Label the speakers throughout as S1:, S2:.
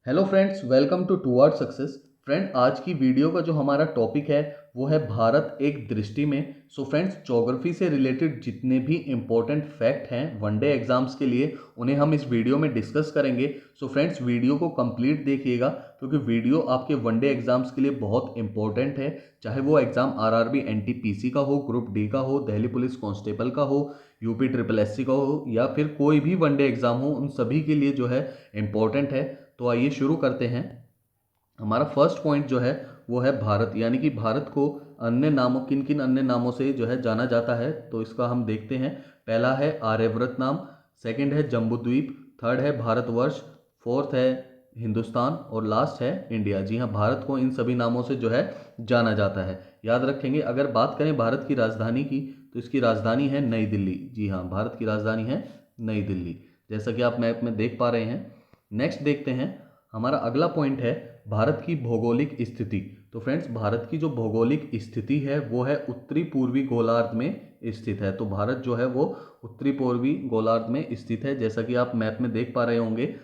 S1: Hello friends, welcome to toward success. Friend, आज की video का जो हमारा टॉपिक है वो है भारत एक दृष्टि में। सो फ्रेंड्स, ज्योग्राफी से रिलेटेड जितने भी इंपॉर्टेंट फैक्ट हैं वनडे एग्जाम्स के लिए उन्हें हम इस वीडियो में डिस्कस करेंगे। सो फ्रेंड्स, वीडियो को कंप्लीट देखिएगा क्योंकि वीडियो आपके वनडे एग्जाम्स के लिए बहुत इंपॉर्टेंट है। चाहे वो एग्जाम आरआरबी एनटीपीसी का हो, ग्रुप डी का हो, दिल्ली पुलिस कांस्टेबल का हो, यूपी ट्रिपल एससी का हो या फिर कोई भी वनडे एग्जाम हो, उन सभी के लिए जो है इंपॉर्टेंट है। तो आइए शुरू करते हैं। हमारा फर्स्ट पॉइंट जो है वो है भारत, यानी कि भारत को अन्य नामों, किन किन अन्य नामों से जो है जाना जाता है, तो इसका हम देखते हैं। पहला है आर्यव्रत नाम, सेकंड है जम्बूद्वीप, थर्ड है भारतवर्ष, फोर्थ है हिंदुस्तान और लास्ट है इंडिया। जी हाँ, भारत को इन सभी नामों से जो है जाना जाता है। याद रखेंगे। अगर बात करें भारत की राजधानी की तो इसकी राजधानी है नई दिल्ली। जी हाँ, भारत की राजधानी है नई दिल्ली, जैसा कि आप मैप में देख पा रहे हैं। नेक्स्ट देखते हैं। हमारा अगला पॉइंट है भारत की भौगोलिक स्थिति। तो फ्रेंड्स, भारत की जो भौगोलिक स्थिति है वो है उत्तरी पूर्वी गोलार्ध में स्थित है। तो भारत जो है वो उत्तरी पूर्वी गोलार्ध में स्थित है, जैसा कि आप मैप में देख पा रहे होंगे।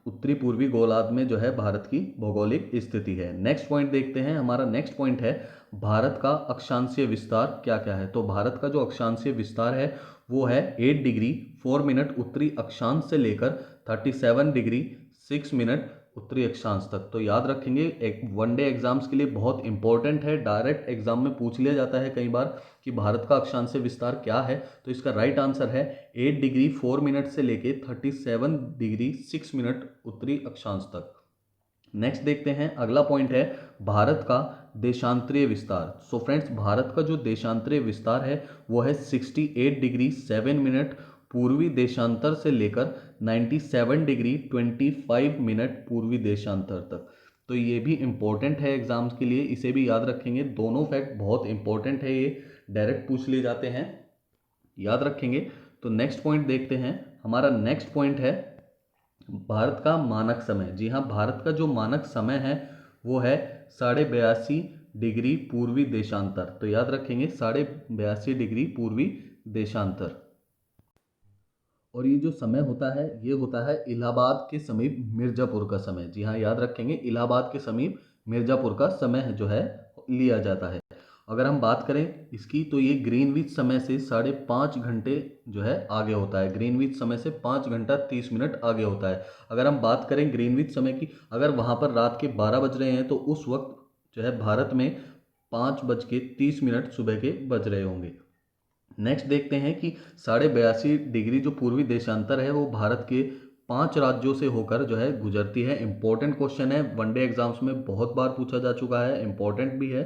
S1: उत्तरी पूर्वी गोलार्ध में जो है भारत की भौगोलिक स्थिति है। नेक्स्ट पॉइंट देखते हैं। हमारा नेक्स्ट पॉइंट है भारत का अक्षांशीय विस्तार क्या क्या है। तो भारत का जो अक्षांशीय विस्तार है वो है 8 डिग्री 4 मिनट उत्तरी अक्षांश से लेकर 37 डिग्री 6 मिनट उत्तरी अक्षांश तक। तो याद रखेंगे, एक वनडे एग्जाम्स के लिए बहुत इंपॉर्टेंट है। डायरेक्ट एग्जाम में पूछ लिया जाता है कई बार कि भारत का अक्षांशीय विस्तार क्या है। तो इसका राइट आंसर है 8 डिग्री 4 मिनट से लेके 37 डिग्री 6 मिनट उत्तरी अक्षांश तक। नेक्स्ट देखते हैं। अगला पॉइंट है भारत का देशांतरीय विस्तार। सो फ्रेंड्स, भारत का जो देशांतरीय विस्तार है वो है 68 डिग्री 7 मिनट पूर्वी देशांतर से लेकर 97 डिग्री 25 मिनट पूर्वी देशांतर तक। तो ये भी इंपॉर्टेंट है एग्जाम्स के लिए, इसे भी याद रखेंगे। दोनों फैक्ट बहुत इंपॉर्टेंट है, ये डायरेक्ट पूछ लिए जाते हैं, याद रखेंगे। तो नेक्स्ट पॉइंट देखते हैं। हमारा नेक्स्ट पॉइंट है भारत का मानक समय। जी हाँ, भारत का जो मानक समय है वो है 82.5 डिग्री पूर्वी देशांतर। तो याद रखेंगे 82.5 डिग्री पूर्वी देशांतर। और ये जो समय होता है ये होता है इलाहाबाद के समीप मिर्ज़ापुर का समय। जी हाँ, याद रखेंगे, इलाहाबाद के समीप मिर्ज़ापुर का समय जो है लिया जाता है। अगर हम बात करें इसकी तो ये ग्रीनविच समय से 5.5 घंटे जो है आगे होता है। ग्रीनविच समय से 5 घंटा 30 मिनट आगे होता है। अगर हम बात करें ग्रीनविच समय की, अगर वहाँ पर रात के 12 बज रहे हैं तो उस वक्त जो है भारत में 5:30 सुबह के बज रहे होंगे। नेक्स्ट देखते हैं कि 82.5 डिग्री जो पूर्वी देशांतर है वो भारत के 5 राज्यों से होकर जो है गुजरती है। इंपॉर्टेंट क्वेश्चन है, वनडे एग्जाम्स में बहुत बार पूछा जा चुका है, इंपॉर्टेंट भी है।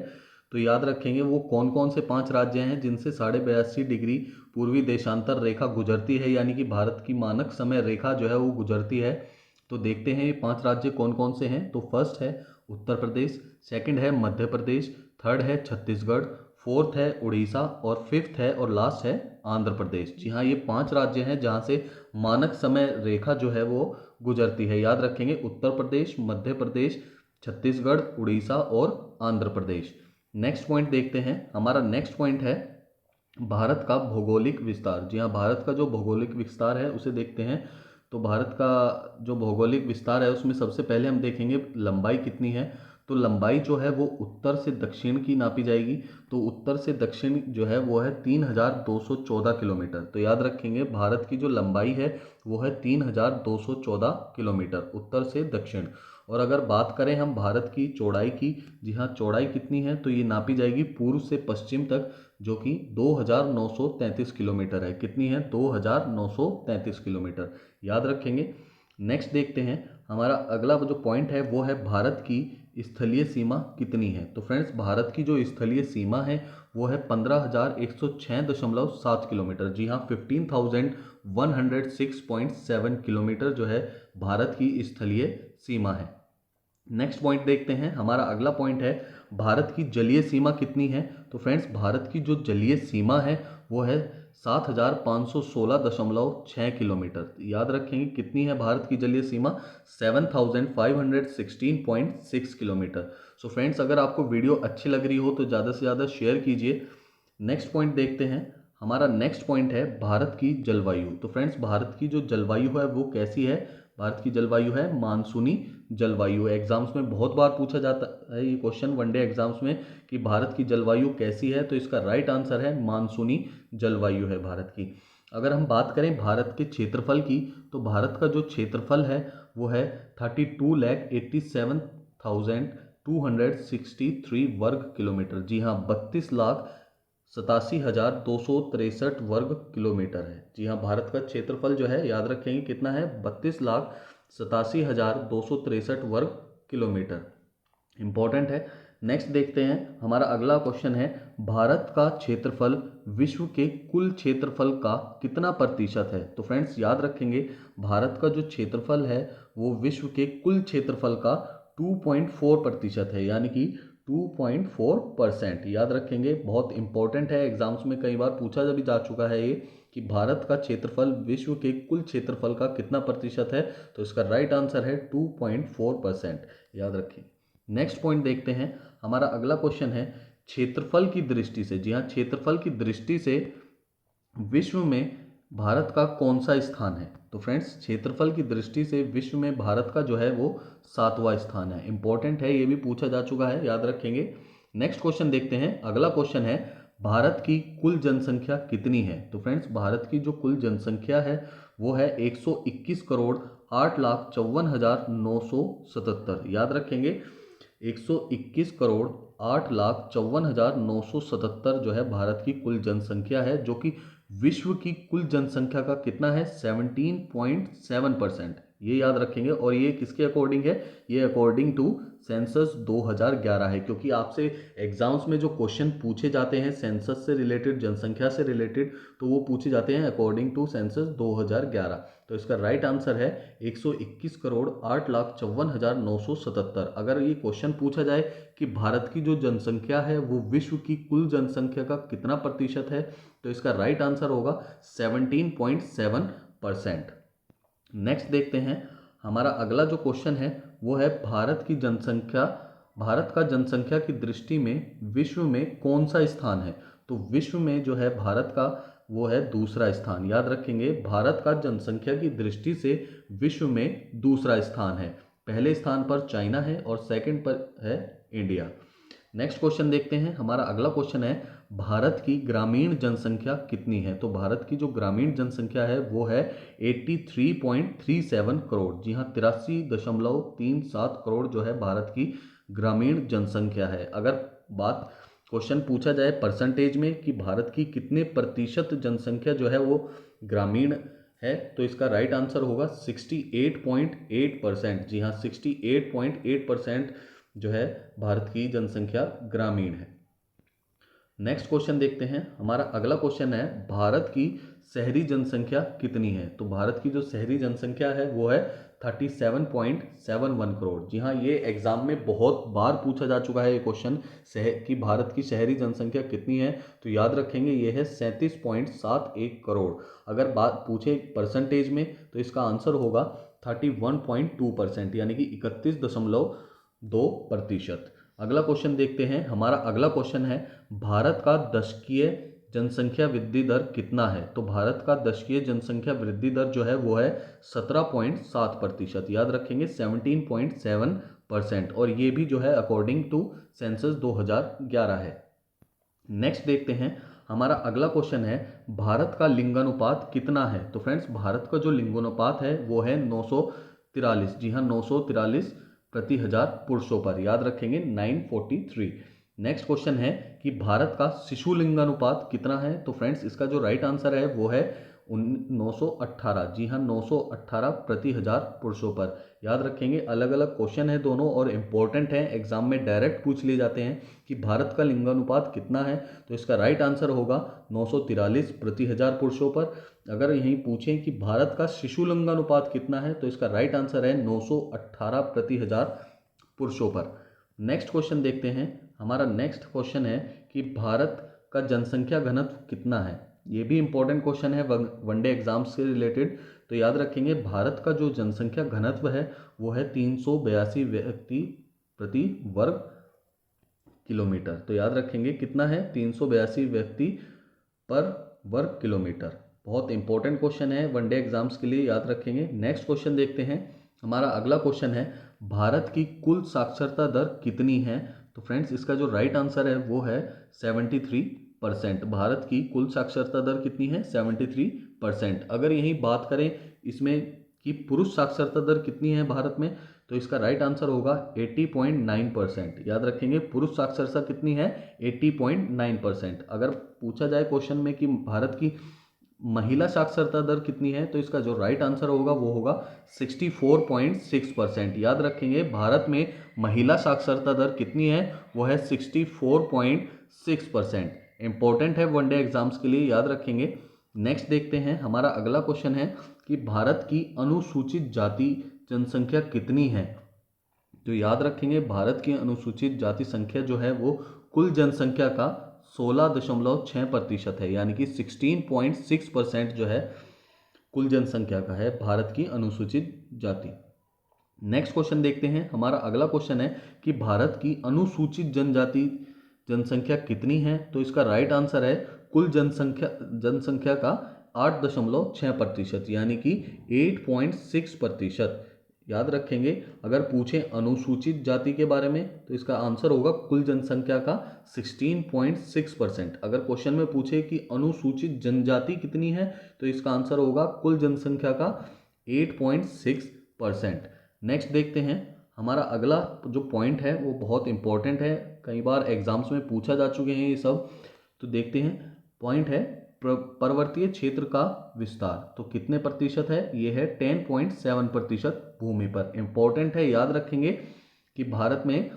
S1: तो याद रखेंगे वो कौन कौन से 5 राज्य हैं जिनसे 82.5 डिग्री पूर्वी देशांतर रेखा गुजरती है, यानी कि भारत की मानक समय रेखा जो है वो गुजरती है। तो देखते हैं ये 5 राज्य कौन कौन से हैं। तो फर्स्ट है उत्तर प्रदेश, सेकंड है मध्य प्रदेश, थर्ड है छत्तीसगढ़, फोर्थ है उड़ीसा और फिफ्थ है और लास्ट है आंध्र प्रदेश। जी हाँ, ये 5 राज्य हैं जहाँ से मानक समय रेखा जो है वो गुजरती है। याद रखेंगे, उत्तर प्रदेश, मध्य प्रदेश, छत्तीसगढ़, उड़ीसा और आंध्र प्रदेश। नेक्स्ट पॉइंट देखते हैं। हमारा नेक्स्ट पॉइंट है भारत का भौगोलिक विस्तार। जी हाँ, भारत का जो भौगोलिक विस्तार है उसे देखते हैं। तो भारत का जो भौगोलिक विस्तार है उसमें सबसे पहले हम देखेंगे लंबाई कितनी है। तो लंबाई जो है वो उत्तर से दक्षिण की नापी जाएगी। तो उत्तर से दक्षिण जो है वो है 3214 किलोमीटर। तो याद रखेंगे, भारत की जो लंबाई है वो है 3214 किलोमीटर उत्तर से दक्षिण। और अगर बात करें हम भारत की चौड़ाई की, जी हाँ, चौड़ाई कितनी है तो ये नापी जाएगी पूर्व से पश्चिम तक, जो कि 2933 किलोमीटर है। कितनी है? 2933 किलोमीटर, याद रखेंगे। नेक्स्ट देखते हैं। हमारा अगला जो पॉइंट है वो है भारत की स्थलीय सीमा कितनी है। तो फ्रेंड्स, भारत की जो स्थलीय सीमा है वो है 15,106.7 किलोमीटर। जी हाँ, 15,106.7 किलोमीटर जो है भारत की स्थलीय सीमा है। नेक्स्ट पॉइंट देखते हैं। हमारा अगला पॉइंट है भारत की जलीय सीमा कितनी है। तो फ्रेंड्स, भारत की जो जलीय सीमा है वो है 7,516.6 किलोमीटर। याद रखेंगे कितनी है भारत की जलीय सीमा? 7,516.6 किलोमीटर। सो फ्रेंड्स, अगर आपको वीडियो अच्छी लग रही हो तो ज़्यादा से ज़्यादा शेयर कीजिए। नेक्स्ट पॉइंट देखते हैं। हमारा नेक्स्ट पॉइंट है भारत की जलवायु। तो फ्रेंड्स, भारत की जो जलवायु है वो कैसी है? भारत की जलवायु है मानसूनी जलवायु। एग्जाम्स में बहुत बार पूछा जाता है ये क्वेश्चन वनडे एग्जाम्स में कि भारत की जलवायु कैसी है, तो इसका राइट आंसर है मानसूनी जलवायु है भारत की। अगर हम बात करें भारत के क्षेत्रफल की, तो भारत का जो क्षेत्रफल है वो है 32,87,263 वर्ग किलोमीटर। जी हाँ, 32,87,263 वर्ग किलोमीटर है। जी हाँ, भारत का क्षेत्रफल जो है याद रखेंगे कितना है, 32,87,263 वर्ग किलोमीटर। इंपॉर्टेंट है। नेक्स्ट देखते हैं, हमारा अगला क्वेश्चन है भारत का क्षेत्रफल विश्व के कुल क्षेत्रफल का कितना प्रतिशत है। तो फ्रेंड्स याद रखेंगे भारत का जो क्षेत्रफल है वो विश्व के कुल क्षेत्रफल का 2.4% है, यानी कि 2.4%। याद रखेंगे, बहुत इंपॉर्टेंट है, एग्जाम्स में कई बार पूछा भी जा चुका है ये कि भारत का क्षेत्रफल विश्व के कुल क्षेत्रफल का कितना प्रतिशत है। तो इसका राइट आंसर है 2.4%। याद रखिए। नेक्स्ट पॉइंट देखते हैं, हमारा अगला क्वेश्चन है क्षेत्रफल की दृष्टि से। जी हाँ, क्षेत्रफल की दृष्टि से विश्व में भारत का कौन सा स्थान है। तो फ्रेंड्स क्षेत्रफल की दृष्टि से विश्व में भारत का जो है वो 7वां स्थान है। इंपॉर्टेंट है, ये भी पूछा जा चुका है, याद रखेंगे। नेक्स्ट क्वेश्चन देखते हैं, अगला क्वेश्चन है भारत की कुल जनसंख्या कितनी है। तो फ्रेंड्स भारत की जो कुल जनसंख्या है वो है 121 करोड़ 8,54,977। याद रखेंगे 121 करोड़ 8,54,977 जो है भारत की कुल जनसंख्या है, जो कि विश्व की कुल जनसंख्या का कितना है, 17.7%। ये याद रखेंगे। और ये किसके अकॉर्डिंग है, ये अकॉर्डिंग टू सेंसस 2011 है, क्योंकि आपसे एग्जाम्स में जो क्वेश्चन पूछे जाते हैं सेंसस से रिलेटेड, जनसंख्या से रिलेटेड, तो वो पूछे जाते हैं अकॉर्डिंग टू सेंसस 2011। तो इसका राइट आंसर है 121 करोड़ 8,54,977। अगर ये क्वेश्चन पूछा जाए कि भारत की जो जनसंख्या है वो विश्व की कुल जनसंख्या का कितना प्रतिशत है, तो इसका राइट आंसर होगा 17.7%। नेक्स्ट देखते हैं, हमारा अगला जो क्वेश्चन है वो है भारत का जनसंख्या की दृष्टि में विश्व में कौन सा स्थान है। तो विश्व में जो है भारत का वो है दूसरा स्थान। याद रखेंगे भारत का जनसंख्या की दृष्टि से विश्व में दूसरा स्थान है। पहले स्थान पर चाइना है और सेकंड पर है इंडिया। नेक्स्ट क्वेश्चन देखते हैं, हमारा अगला क्वेश्चन है भारत की ग्रामीण जनसंख्या कितनी है। तो भारत की जो ग्रामीण जनसंख्या है वो है 83.37 करोड़। जी हाँ, 83.37 करोड़ जो है भारत की ग्रामीण जनसंख्या है। अगर बात क्वेश्चन पूछा जाए परसेंटेज में कि भारत की कितने प्रतिशत जनसंख्या जो है वो ग्रामीण है, तो इसका राइट आंसर होगा 68.8%। जी हाँ, 68.8% जो है भारत की जनसंख्या ग्रामीण है। नेक्स्ट क्वेश्चन देखते हैं, हमारा अगला क्वेश्चन है भारत की शहरी जनसंख्या कितनी है। तो भारत की जो शहरी जनसंख्या है वो है 37.71 करोड़। जी हाँ, ये एग्जाम में बहुत बार पूछा जा चुका है ये क्वेश्चन कि भारत की शहरी जनसंख्या कितनी है। तो याद रखेंगे ये है 37.71 करोड़। अगर बात पूछे परसेंटेज में तो इसका आंसर होगा 31.2%, यानी कि 31.2%। अगला क्वेश्चन देखते हैं, हमारा अगला क्वेश्चन है भारत का दशकीय जनसंख्या वृद्धि दर कितना है। तो भारत का दशकीय जनसंख्या वृद्धि दर जो है वो है 17.7%। याद रखेंगे 17.7%, और ये भी जो है अकॉर्डिंग टू सेंसस 2011 है। नेक्स्ट देखते हैं, हमारा अगला क्वेश्चन है भारत का लिंगानुपात कितना है। तो फ्रेंड्स भारत का जो लिंगानुपात है वो है 943। जी हाँ, 943 प्रति हजार पुरुषों पर। याद रखेंगे 943। नेक्स्ट क्वेश्चन है कि भारत का शिशु लिंगानुपात कितना है। तो फ्रेंड्स इसका जो राइट आंसर है वो है 918। जी हाँ, 918 प्रति हजार पुरुषों पर। याद रखेंगे, अलग अलग क्वेश्चन है दोनों और इम्पोर्टेंट है, एग्जाम में डायरेक्ट पूछ लिए जाते हैं कि भारत का लिंगानुपात कितना है। तो इसका राइट आंसर होगा 943 प्रति हजार पुरुषों पर। अगर यहीं पूछें कि भारत का शिशु लिंगानुपात कितना है, तो इसका राइट आंसर है 918 प्रति हजार पुरुषों पर। नेक्स्ट क्वेश्चन देखते हैं, हमारा नेक्स्ट क्वेश्चन है कि भारत का जनसंख्या घनत्व कितना है। ये भी इंपॉर्टेंट क्वेश्चन है वनडे एग्जाम्स से रिलेटेड। तो याद रखेंगे भारत का जो जनसंख्या घनत्व है वो है 382 व्यक्ति प्रति वर्ग किलोमीटर। तो याद रखेंगे कितना है, 382 व्यक्ति पर वर्ग किलोमीटर। बहुत इंपॉर्टेंट क्वेश्चन है वनडे एग्जाम्स के लिए, याद रखेंगे। नेक्स्ट क्वेश्चन देखते हैं। हमारा अगला क्वेश्चन है भारत की कुल साक्षरता दर कितनी है। तो फ्रेंड्स इसका जो राइट आंसर है वो है 73%। भारत की कुल साक्षरता दर कितनी है? 73%। अगर यही बात करें इसमें कि पुरुष साक्षरता दर कितनी है भारत में, तो इसका राइट आंसर होगा 80.9%। याद रखेंगे पुरुष साक्षरता कितनी है? 80.9%। अगर पूछा जाए क्वेश्चन में कि भारत की महिला साक्षरता दर कितनी है, तो इसका जो राइट आंसर होगा वो होगा 64.6%। याद रखेंगे भारत में महिला साक्षरता दर कितनी है? वो है 64.6%। इंपॉर्टेंट है वनडे एग्जाम्स के लिए, याद रखेंगे। नेक्स्ट देखते हैं। हमारा अगला क्वेश्चन है कि भारत की अनुसूचित जाति जनसंख्या कितनी है। तो याद रखेंगे भारत की अनुसूचित जाति संख्या जो है वो कुल जनसंख्या का 16.6% है, यानी कि 16.6% जो है कुल जनसंख्या का है भारत की अनुसूचित जाति। नेक्स्ट क्वेश्चन देखते हैं। हमारा अगला क्वेश्चन है कि भारत की अनुसूचित जनजाति जनसंख्या कितनी है। तो इसका राइट आंसर है कुल जनसंख्या का 8.6%, यानी कि 8.6%। याद रखेंगे अगर पूछे अनुसूचित जाति के बारे में तो इसका आंसर होगा कुल जनसंख्या का 16.6%। अगर क्वेश्चन में पूछे कि अनुसूचित जनजाति कितनी है तो इसका आंसर होगा कुल जनसंख्या का 8.6%। नेक्स्ट देखते हैं। हमारा अगला जो पॉइंट है वो बहुत इंपॉर्टेंट है, कई बार एग्जाम्स में पूछा जा चुके हैं ये सब। तो देखते हैं। पॉइंट है पर्वतीय क्षेत्र का विस्तार तो कितने प्रतिशत है? ये है 10.7% भूमि पर। इंपॉर्टेंट है, याद रखेंगे कि भारत में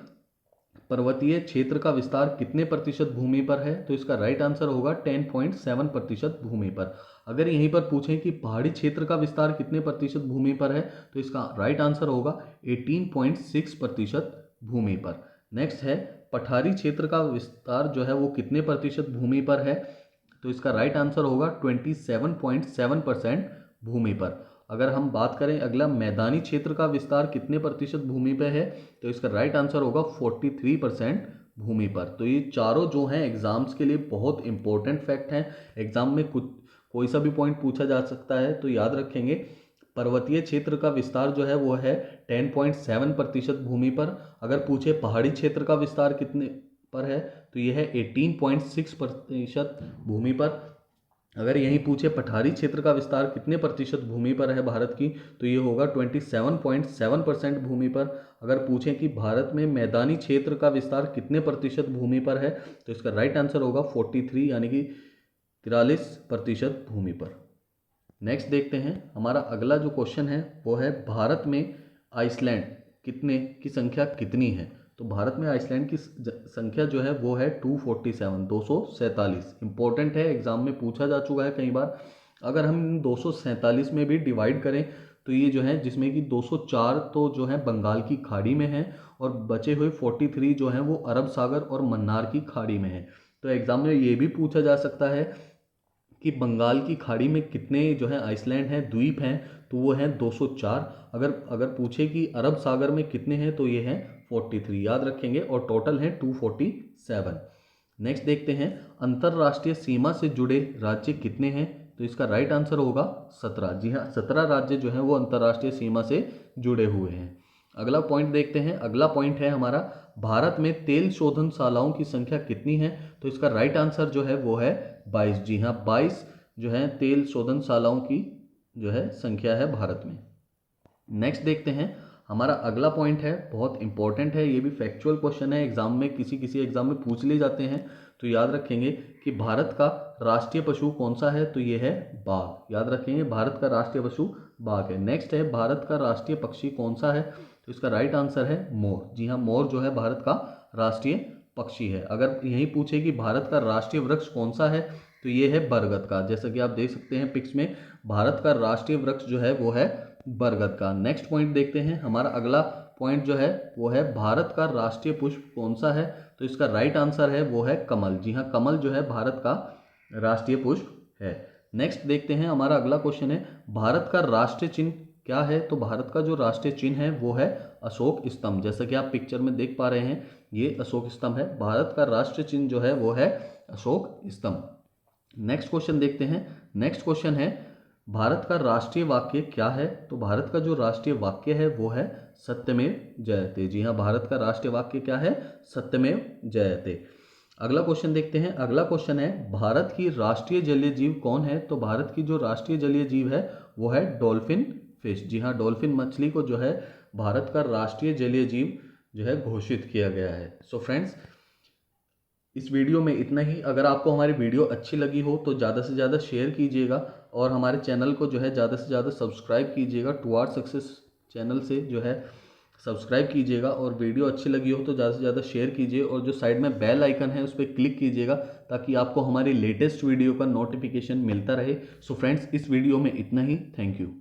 S1: पर्वतीय क्षेत्र का विस्तार कितने प्रतिशत भूमि पर है। तो इसका राइट आंसर होगा 10.7% भूमि पर। अगर यहीं पर पूछें कि पहाड़ी क्षेत्र का विस्तार कितने प्रतिशत भूमि पर है तो इसका राइट आंसर होगा 18.6% भूमि पर। नेक्स्ट है पठारी क्षेत्र का विस्तार जो है वो कितने प्रतिशत भूमि पर है। तो इसका राइट आंसर होगा 27.7% भूमि पर। अगर हम बात करें अगला मैदानी क्षेत्र का विस्तार कितने प्रतिशत भूमि पर है तो इसका राइट आंसर होगा 43% भूमि पर। तो ये चारों जो हैं एग्जाम्स के लिए बहुत इंपॉर्टेंट फैक्ट हैं। एग्जाम में कुछ कोई सा भी पॉइंट पूछा जा सकता है तो याद रखेंगे पर्वतीय क्षेत्र का विस्तार जो है वो है 10.7% भूमि पर। अगर पूछे पहाड़ी क्षेत्र का विस्तार कितने पर है तो यह है 18.6% भूमि पर। अगर यही पूछे पठारी क्षेत्र का विस्तार कितने प्रतिशत भूमि पर है भारत की तो ये होगा 27.7% भूमि पर। अगर पूछें कि भारत में मैदानी क्षेत्र का विस्तार कितने प्रतिशत भूमि पर है तो इसका राइट आंसर होगा 43, यानी कि 43% भूमि पर। नेक्स्ट देखते हैं। हमारा अगला जो क्वेश्चन है वो है भारत में आइसलैंड कितने की संख्या कितनी है। तो भारत में आइसलैंड की संख्या जो है वो है 247। इंपॉर्टेंट है, एग्जाम में पूछा जा चुका है कई बार। अगर हम 247 में भी डिवाइड करें तो ये जो है जिसमें कि 204 तो जो है बंगाल की खाड़ी में है और बचे हुए 43 जो हैं वो अरब सागर और मन्नार की खाड़ी में है। तो एग्जाम में ये भी पूछा जा सकता है कि बंगाल की खाड़ी में कितने जो है आइसलैंड हैं, द्वीप हैं, तो वो हैं 204। अगर पूछे कि अरब सागर में कितने हैं तो ये हैं 43, याद रखेंगे, और टोटल हैं 247। नेक्स्ट देखते हैं अंतर्राष्ट्रीय सीमा से जुड़े राज्य कितने हैं। तो इसका राइट आंसर होगा 17। जी हाँ, 17 राज्य जो हैं वो अंतर्राष्ट्रीय सीमा से जुड़े हुए हैं। अगला पॉइंट देखते हैं। अगला पॉइंट है हमारा भारत में तेल शोधनशालाओं की संख्या कितनी है। तो इसका राइट आंसर जो है वो है 22। जी हाँ, 22 जो है तेल शोधनशालाओं की जो है संख्या है भारत में। नेक्स्ट देखते हैं। हमारा अगला पॉइंट है बहुत इंपॉर्टेंट है, ये भी फैक्चुअल क्वेश्चन है, एग्जाम में किसी एग्जाम में पूछ लिए जाते हैं। तो याद रखेंगे कि भारत का राष्ट्रीय पशु कौन सा है। तो ये है बाघ। याद रखेंगे भारत का राष्ट्रीय पशु बाघ है। नेक्स्ट है भारत का राष्ट्रीय पक्षी कौन सा है। तो इसका राइट आंसर है मोर। जी हाँ, मोर जो है भारत का राष्ट्रीय पक्षी है। अगर यही पूछे कि भारत का राष्ट्रीय वृक्ष कौन सा है तो ये है बरगद का। जैसा कि आप देख सकते हैं पिक्स में, भारत का राष्ट्रीय वृक्ष जो है वो है बरगद का। नेक्स्ट पॉइंट देखते हैं। हमारा अगला पॉइंट जो है वो है भारत का राष्ट्रीय पुष्प कौन सा है। तो इसका राइट आंसर है वो है कमल। जी हाँ, कमल जो है भारत का राष्ट्रीय पुष्प है। नेक्स्ट देखते हैं। हमारा अगला क्वेश्चन है भारत का राष्ट्रीय चिन्ह क्या है। तो भारत का जो राष्ट्रीय चिन्ह है वो है अशोक स्तंभ। जैसा कि आप पिक्चर में देख पा रहे हैं, ये अशोक स्तंभ है। भारत का राष्ट्रीय चिन्ह जो है वो है अशोक स्तंभ। नेक्स्ट क्वेश्चन देखते हैं। नेक्स्ट क्वेश्चन है, भारत का राष्ट्रीय वाक्य क्या है? तो भारत का जो राष्ट्रीय वाक्य है वो है सत्यमेव जयते। जी हाँ, भारत का राष्ट्रीय वाक्य क्या है? सत्यमेव जयते। अगला क्वेश्चन देखते हैं। अगला क्वेश्चन है, भारत की राष्ट्रीय जलीय जीव कौन है? तो भारत की जो राष्ट्रीय जलीय जीव है वो है डॉल्फिन फिश। जी हाँ, डॉल्फिन मछली को जो है भारत का राष्ट्रीय जलीय जीव जो है घोषित किया गया है। सो फ्रेंड्स, इस वीडियो में इतना ही। अगर आपको हमारी वीडियो अच्छी लगी हो तो ज़्यादा से ज़्यादा शेयर कीजिएगा और हमारे चैनल को जो है ज़्यादा से ज़्यादा सब्सक्राइब कीजिएगा। टुवार्ड सक्सेस चैनल से जो है सब्सक्राइब कीजिएगा, और वीडियो अच्छी लगी हो तो ज़्यादा से ज़्यादा शेयर कीजिए, और जो साइड में बेल आइकन है उस पर क्लिक कीजिएगा ताकि आपको हमारी लेटेस्ट वीडियो का नोटिफिकेशन मिलता रहे। सो फ्रेंड्स, इस वीडियो में इतना ही। Thank you.